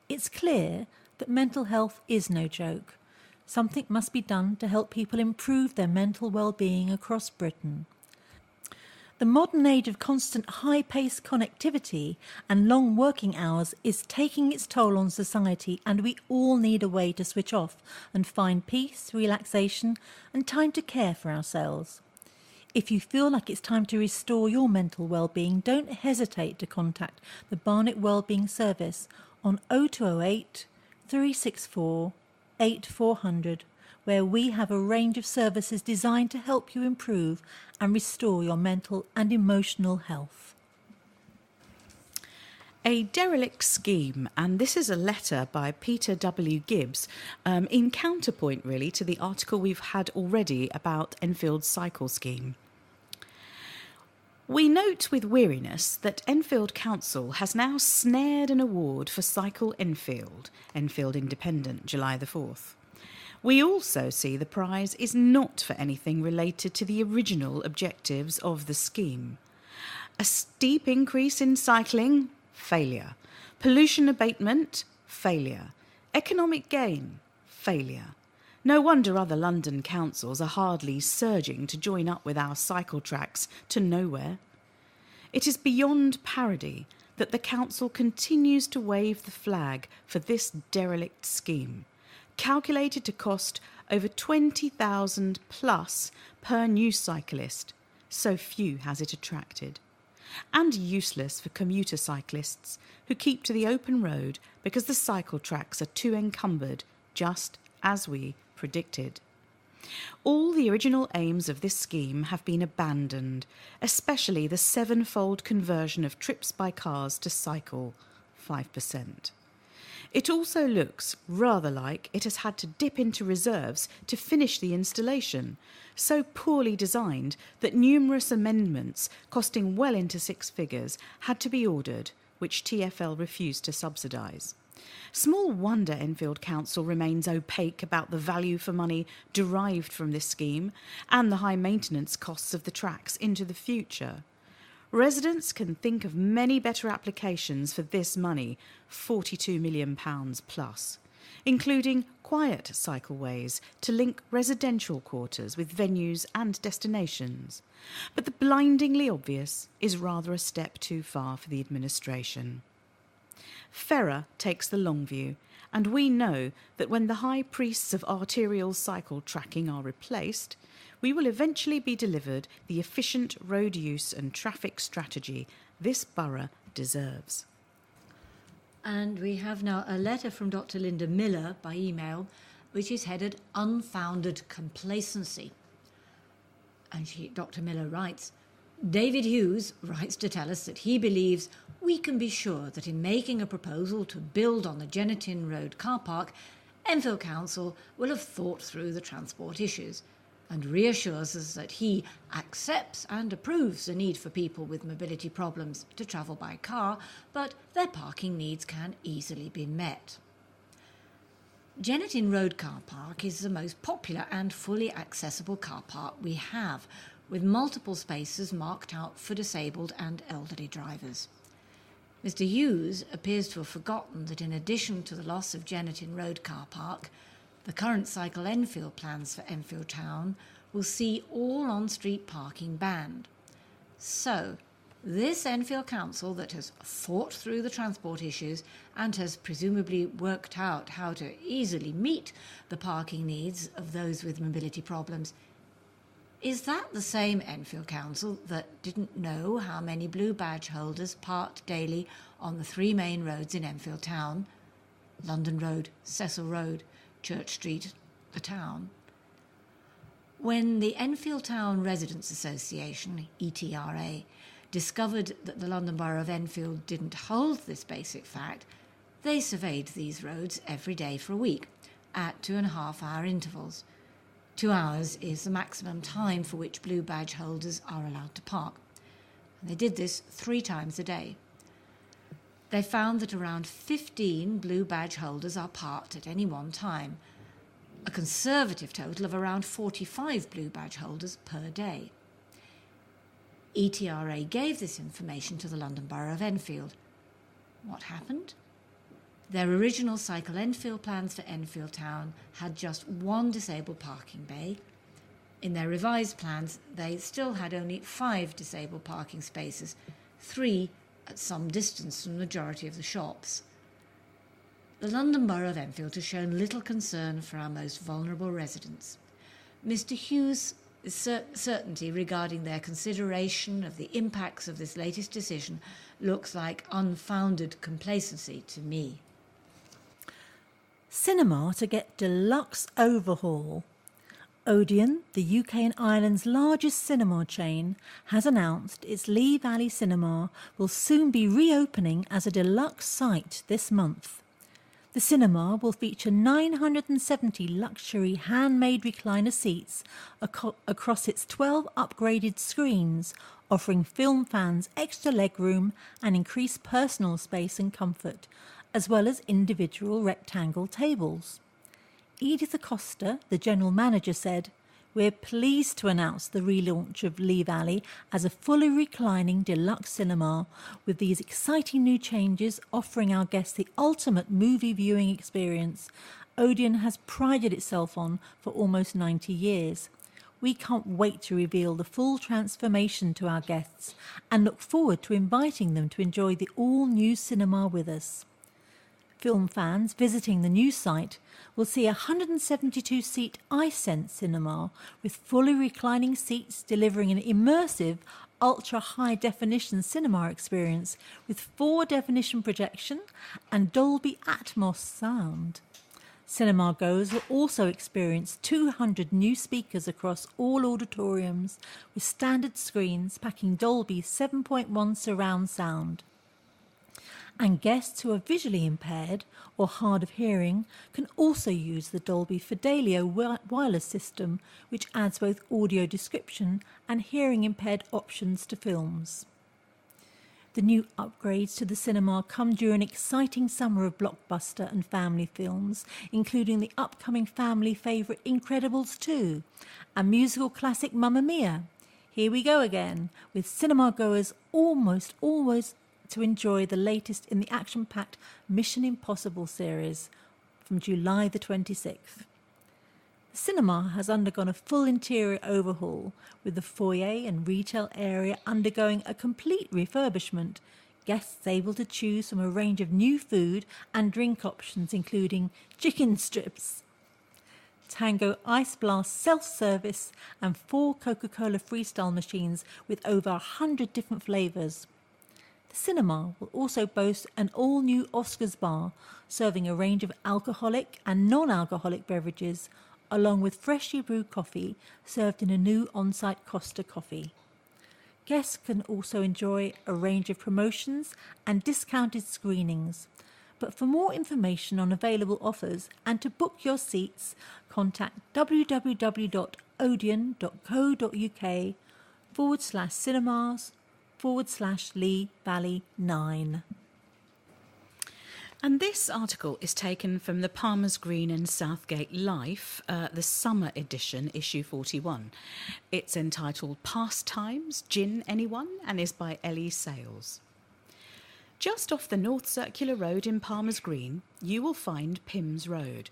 It's clear that mental health is no joke. Something must be done to help people improve their mental well-being across Britain. The modern age of constant high-paced connectivity and long working hours is taking its toll on society, and we all need a way to switch off and find peace, relaxation and time to care for ourselves. If you feel like it's time to restore your mental well-being, don't hesitate to contact the Barnet Wellbeing Service on 0208 364 8400, where we have a range of services designed to help you improve and restore your mental and emotional health. A derelict scheme, and this is a letter by Peter W. Gibbs in counterpoint really to the article we've had already about Enfield's cycle scheme. We note with weariness that Enfield Council has now snared an award for Cycle Enfield, Enfield Independent, July the 4th. We also see the prize is not for anything related to the original objectives of the scheme. A steep increase in cycling? Failure. Pollution abatement? Failure. Economic gain? Failure. No wonder other London councils are hardly surging to join up with our cycle tracks to nowhere. It is beyond parody that the council continues to wave the flag for this derelict scheme, calculated to cost over 20,000 plus per new cyclist, so few has it attracted, and useless for commuter cyclists who keep to the open road because the cycle tracks are too encumbered, just as we predicted. All the original aims of this scheme have been abandoned, especially the 7-fold conversion of trips by cars to cycle, 5%. It also looks rather like it has had to dip into reserves to finish the installation, so poorly designed that numerous amendments costing well into 6 figures had to be ordered, which TfL refused to subsidise. Small wonder Enfield Council remains opaque about the value for money derived from this scheme and the high maintenance costs of the tracks into the future. Residents can think of many better applications for this money, £42 million plus, including quiet cycleways to link residential quarters with venues and destinations. But the blindingly obvious is rather a step too far for the administration. Ferrer takes the long view, and we know that when the high priests of arterial cycle tracking are replaced, we will eventually be delivered the efficient road use and traffic strategy this borough deserves. And we have now a letter from Dr. Linda Miller by email, which is headed Unfounded Complacency. And Dr. Miller writes, David Hughes writes to tell us that he believes we can be sure that in making a proposal to build on the Gennetin Road car park, Enfield Council will have thought through the transport issues, and reassures us that he accepts and approves the need for people with mobility problems to travel by car, but their parking needs can easily be met. Gennetin Road car park is the most popular and fully accessible car park we have, with multiple spaces marked out for disabled and elderly drivers. Mr. Hughes appears to have forgotten that in addition to the loss of Gennetin Road car park, the current Cycle Enfield plans for Enfield Town will see all on-street parking banned. So, this Enfield Council that has thought through the transport issues and has presumably worked out how to easily meet the parking needs of those with mobility problems, is that the same Enfield Council that didn't know how many blue badge holders parked daily on the 3 main roads in Enfield Town, London Road, Cecil Road, Church Street, the town? When the Enfield Town Residents Association, ETRA, discovered that the London Borough of Enfield didn't hold this basic fact, they surveyed these roads every day for a week at 2.5-hour intervals. 2 hours is the maximum time for which blue badge holders are allowed to park. And they did this 3 times a day. They found that around 15 blue badge holders are parked at any one time, a conservative total of around 45 blue badge holders per day. ETRA gave this information to the London Borough of Enfield. What happened? Their original Cycle Enfield plans for Enfield Town had just 1 disabled parking bay. In their revised plans, they still had only 5 disabled parking spaces, 3 at some distance from the majority of the shops. The London Borough of Enfield has shown little concern for our most vulnerable residents. Mr. Hughes certainty regarding their consideration of the impacts of this latest decision looks like unfounded complacency to me. Cinema to get deluxe overhaul. Odeon, the UK and Ireland's largest cinema chain, has announced its Lee Valley Cinema will soon be reopening as a deluxe site this month. The cinema will feature 970 luxury handmade recliner seats across its 12 upgraded screens, offering film fans extra legroom and increased personal space and comfort, as well as individual rectangle tables. Edith Acosta, the general manager, said, "We're pleased to announce the relaunch of Lee Valley as a fully reclining deluxe cinema, with these exciting new changes offering our guests the ultimate movie viewing experience Odeon has prided itself on for almost 90 years. We can't wait to reveal the full transformation to our guests and look forward to inviting them to enjoy the all-new cinema with us." Film fans visiting the new site will see a 172-seat iSense cinema with fully reclining seats delivering an immersive, ultra-high-definition cinema experience with 4-definition projection and Dolby Atmos sound. Cinema goers will also experience 200 new speakers across all auditoriums with standard screens packing Dolby 7.1 surround sound. And guests who are visually impaired or hard of hearing can also use the Dolby Fidelio wireless system, which adds both audio description and hearing impaired options to films. The new upgrades to the cinema come during an exciting summer of blockbuster and family films, including the upcoming family favourite Incredibles 2 and musical classic Mamma Mia. Here we go again, with cinema goers almost always to enjoy the latest in the action-packed Mission Impossible series from July the 26th. The cinema has undergone a full interior overhaul, with the foyer and retail area undergoing a complete refurbishment, guests able to choose from a range of new food and drink options including chicken strips, Tango Ice Blast self-service and 4 Coca-Cola Freestyle machines with over 100 different flavours. The cinema will also boast an all-new Oscars bar, serving a range of alcoholic and non-alcoholic beverages, along with freshly brewed coffee served in a new on-site Costa coffee. Guests can also enjoy a range of promotions and discounted screenings. But for more information on available offers and to book your seats, contact www.odeon.co.uk/cinemas/Lee Valley 9. And this article is taken from the Palmer's Green and Southgate Life, the summer edition, issue 41. It's entitled Pastimes, Gin Anyone? And is by Ellie Sales. Just off the North Circular Road in Palmer's Green, you will find Pym's Road.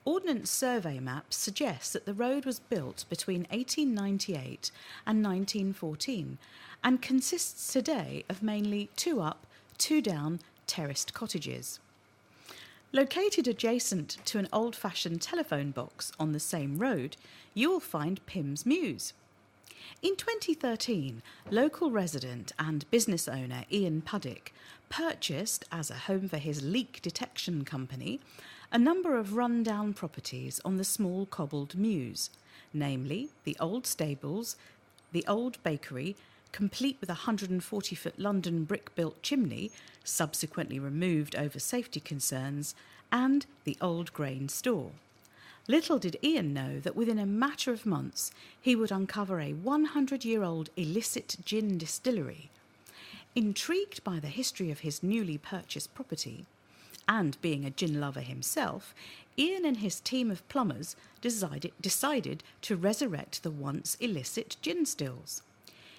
Ordnance survey maps suggest that the road was built between 1898 and 1914 and consists today of mainly 2 up, 2 down terraced cottages. Located adjacent to an old-fashioned telephone box on the same road, you will find Pym's Mews. In 2013, local resident and business owner Ian Puddick purchased, as a home for his leak detection company, a number of run-down properties on the small cobbled Mews, namely the old stables, the old bakery, complete with a 140-foot London brick-built chimney, subsequently removed over safety concerns, and the old grain store. Little did Ian know that within a matter of months he would uncover a 100-year-old illicit gin distillery. Intrigued by the history of his newly purchased property, and being a gin lover himself, Ian and his team of plumbers decided to resurrect the once illicit gin stills.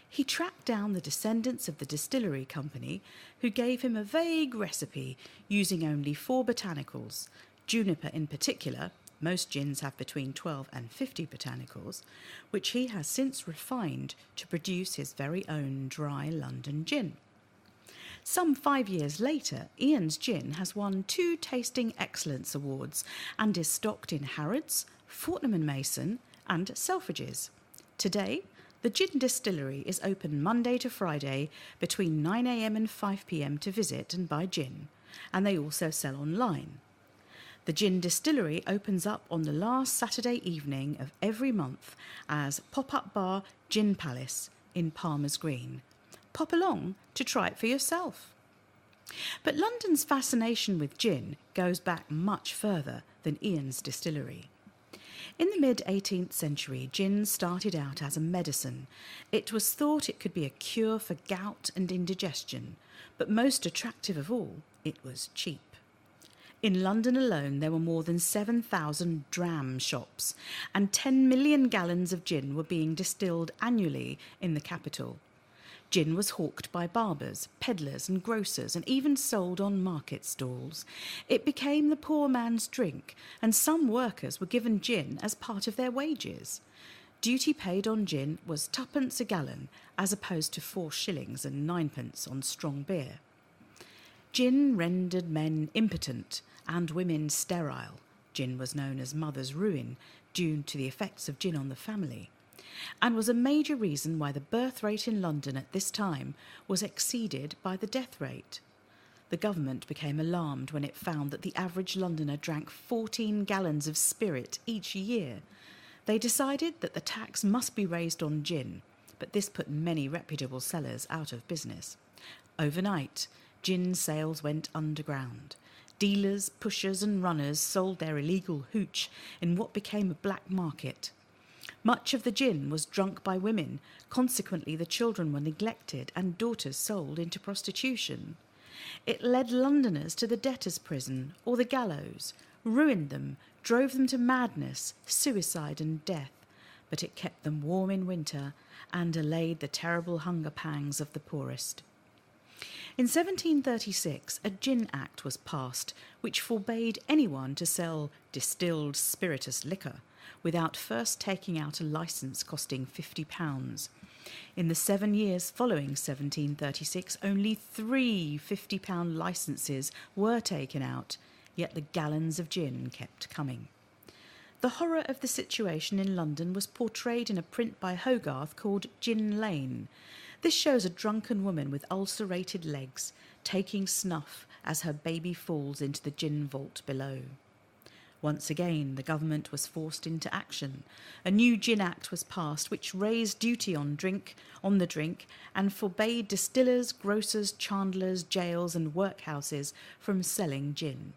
He tracked down the descendants of the distillery company, who gave him a vague recipe using only 4 botanicals, juniper in particular. Most gins have between 12 and 50 botanicals, which he has since refined to produce his very own dry London gin. Some 5 years later, Ian's gin has won 2 Tasting Excellence Awards and is stocked in Harrods, Fortnum & Mason and Selfridges. Today, the gin distillery is open Monday to Friday between 9 a.m. and 5 p.m. to visit and buy gin, and they also sell online. The gin distillery opens up on the last Saturday evening of every month as pop-up bar Gin Palace in Palmer's Green. Pop along to try it for yourself. But London's fascination with gin goes back much further than Ian's distillery. In the mid-18th century, gin started out as a medicine. It was thought it could be a cure for gout and indigestion, but most attractive of all, it was cheap. In London alone, there were more than 7,000 dram shops, and 10 million gallons of gin were being distilled annually in the capital. Gin was hawked by barbers, peddlers and grocers, and even sold on market stalls. It became the poor man's drink, and some workers were given gin as part of their wages. Duty paid on gin was 2p a gallon, as opposed to 4 shillings and 9p on strong beer. Gin rendered men impotent and women sterile. Gin was known as mother's ruin, due to the effects of gin on the family, and was a major reason why the birth rate in London at this time was exceeded by the death rate. The government became alarmed when it found that the average Londoner drank 14 gallons of spirit each year. They decided that the tax must be raised on gin, but this put many reputable sellers out of business. Overnight, gin sales went underground. Dealers, pushers and runners sold their illegal hooch in what became a black market. Much of the gin was drunk by women. Consequently, the children were neglected and daughters sold into prostitution. It led Londoners to the debtors' prison or the gallows, ruined them, drove them to madness, suicide and death, but it kept them warm in winter and allayed the terrible hunger pangs of the poorest. In 1736, a Gin Act was passed which forbade anyone to sell distilled spirituous liquor without first taking out a licence costing £50. In the 7 years following 1736, only 3 £50 licences were taken out, yet the gallons of gin kept coming. The horror of the situation in London was portrayed in a print by Hogarth called Gin Lane. This shows a drunken woman with ulcerated legs taking snuff as her baby falls into the gin vault below. Once again, the government was forced into action. A new Gin Act was passed which raised duty on the drink and forbade distillers, grocers, chandlers, jails and workhouses from selling gin.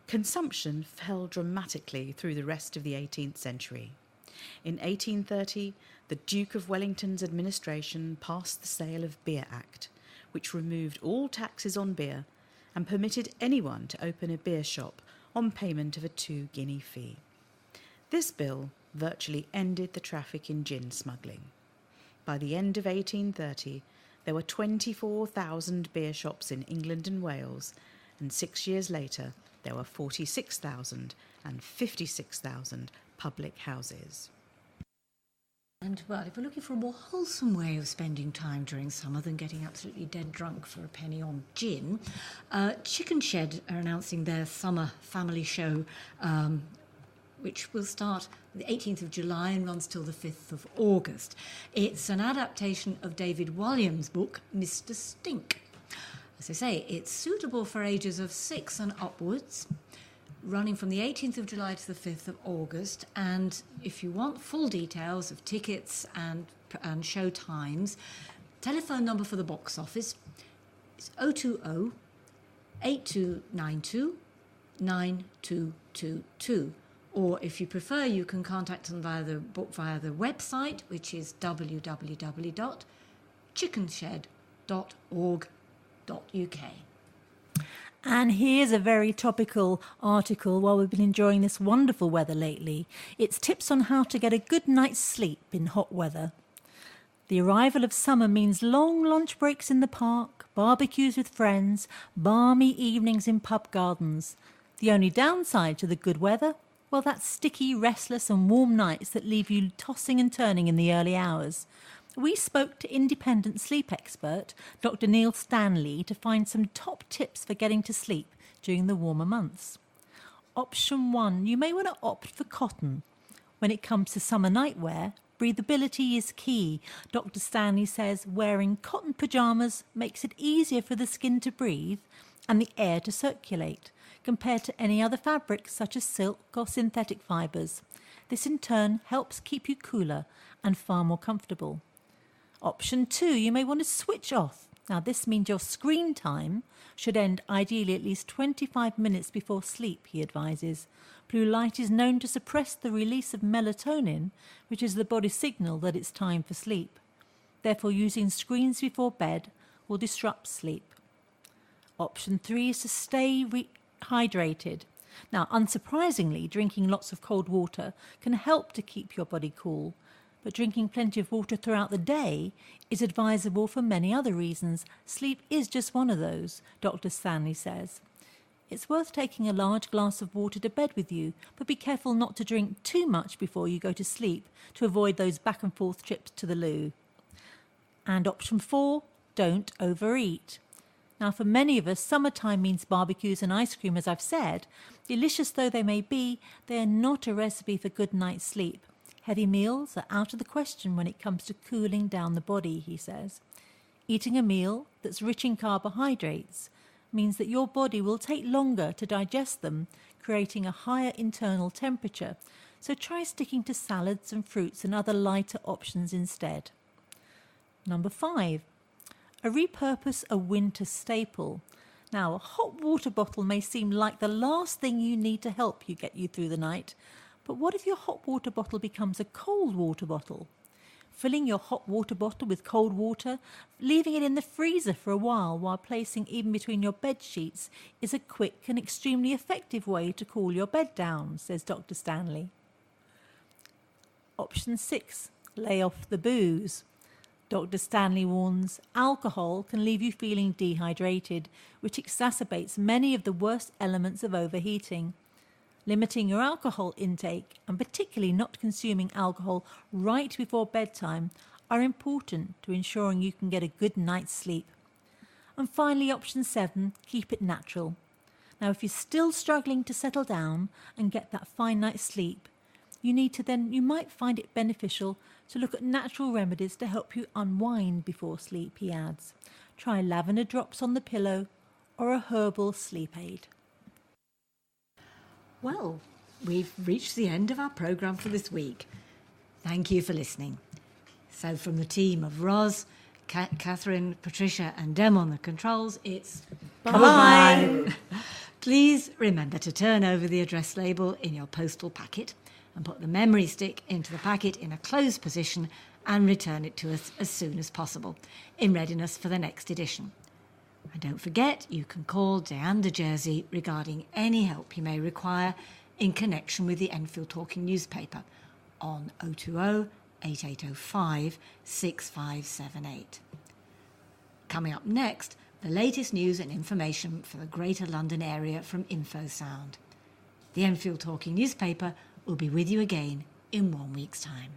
Consumption fell dramatically through the rest of the 18th century. In 1830, the Duke of Wellington's administration passed the Sale of Beer Act, which removed all taxes on beer and permitted anyone to open a beer shop on payment of a 2-guinea fee. This bill virtually ended the traffic in gin smuggling. By the end of 1830, there were 24,000 beer shops in England and Wales, and 6 years later, there were 46,000 and 56,000 public houses. And, well, if we're looking for a more wholesome way of spending time during summer than getting absolutely dead drunk for a penny on gin, Chicken Shed are announcing their summer family show, which will start the 18th of July and runs till the 5th of August. It's an adaptation of David Walliams' book, Mr. Stink. As I say, it's suitable for ages of 6 and upwards, running from the 18th of July to the 5th of August. And if you want full details of tickets and show times, telephone number for the box office is 020 8292 9222. Or if you prefer, you can contact them via the website, which is www.chickenshed.org.uk. And here's a very topical article while we've been enjoying this wonderful weather lately. It's tips on how to get a good night's sleep in hot weather. The arrival of summer means long lunch breaks in the park, barbecues with friends, balmy evenings in pub gardens. The only downside to the good weather? Well, that's sticky, restless and warm nights that leave you tossing and turning in the early hours. We spoke to independent sleep expert Dr. Neil Stanley to find some top tips for getting to sleep during the warmer months. Option 1, you may want to opt for cotton. When it comes to summer nightwear, Breathability is key. Dr. Stanley says wearing cotton pyjamas makes it easier for the skin to breathe and the air to circulate compared to any other fabrics such as silk or synthetic fibres. This in turn helps keep you cooler and far more comfortable. Option 2, you may want to switch off. Now this means your screen time should end ideally at least 25 minutes before sleep, he advises. Blue light is known to suppress the release of melatonin, which is the body's signal that it's time for sleep. Therefore, using screens before bed will disrupt sleep. Option 3 is to stay hydrated. Now, unsurprisingly, drinking lots of cold water can help to keep your body cool, but drinking plenty of water throughout the day is advisable for many other reasons. Sleep is just one of those, Dr. Stanley says. It's worth taking a large glass of water to bed with you, but be careful not to drink too much before you go to sleep to avoid those back and forth trips to the loo. And option 4, don't overeat. Now, for many of us, summertime means barbecues and ice cream, as I've said. Delicious though they may be, they are not a recipe for good night's sleep. Heavy meals are out of the question when it comes to cooling down the body, he says. Eating a meal that's rich in carbohydrates means that your body will take longer to digest them, creating a higher internal temperature. So try sticking to salads and fruits and other lighter options instead. Number 5, repurpose a winter staple. Now, a hot water bottle may seem like the last thing you need to help you get you through the night, but what if your hot water bottle becomes a cold water bottle? Filling your hot water bottle with cold water, leaving it in the freezer for a while placing even between your bed sheets is a quick and extremely effective way to cool your bed down, says Dr. Stanley. Option 6, lay off the booze. Dr. Stanley warns alcohol can leave you feeling dehydrated, which exacerbates many of the worst elements of overheating. Limiting your alcohol intake, and particularly not consuming alcohol right before bedtime, are important to ensuring you can get a good night's sleep. And finally, option 7, keep it natural. Now, if you're still struggling to settle down and get that fine night's sleep, you might find it beneficial to look at natural remedies to help you unwind before sleep, he adds. Try lavender drops on the pillow or a herbal sleep aid. Well, we've reached the end of our programme for this week. Thank you for listening. So from the team of Roz, Katherin, Patricia and Dem on the controls, it's bye-bye. Please remember to turn over the address label in your postal packet and put the memory stick into the packet in a closed position and return it to us as soon as possible in readiness for the next edition. And don't forget, you can call Diane de Jersey regarding any help you may require in connection with the Enfield Talking newspaper on 020 8805 6578. Coming up next, the latest news and information for the Greater London area from InfoSound. The Enfield Talking newspaper will be with you again in 1 week's time.